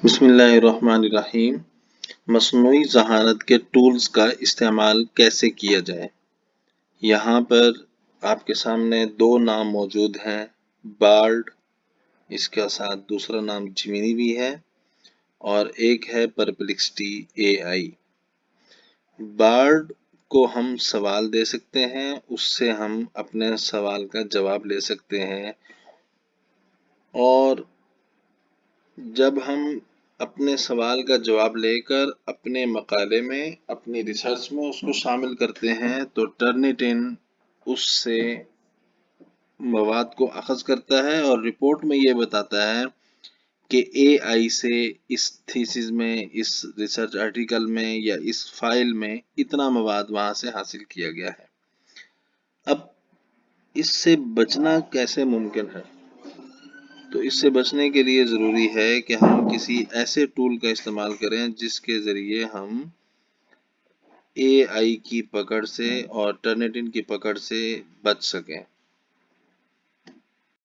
بسم اللہ الرحمن الرحیم۔ مصنوعی ذہانت کے ٹولز کا استعمال کیسے کیا جائے؟ یہاں پر آپ کے سامنے دو نام موجود ہیں، بارڈ، اس کے ساتھ دوسرا نام جیمنی بھی ہے، اور ایک ہے پرپلیکسٹی اے آئی۔ بارڈ کو ہم سوال دے سکتے ہیں، اس سے ہم اپنے سوال کا جواب لے سکتے ہیں، اور جب ہم اپنے سوال کا جواب لے کر اپنے مقالے میں، اپنی ریسرچ میں اس کو شامل کرتے ہیں تو ٹرنیٹن اس سے مواد کو اخذ کرتا ہے اور رپورٹ میں یہ بتاتا ہے کہ اے آئی سے اس تھیسس میں، اس ریسرچ آرٹیکل میں یا اس فائل میں اتنا مواد وہاں سے حاصل کیا گیا ہے۔ اب اس سے بچنا کیسے ممکن ہے؟ تو اس سے بچنے کے لیے ضروری ہے کہ ہم کسی ایسے ٹول کا استعمال کریں جس کے ذریعے ہم اے آئی کی پکڑ سے اور ٹرنیٹن کی پکڑ سے بچ سکیں۔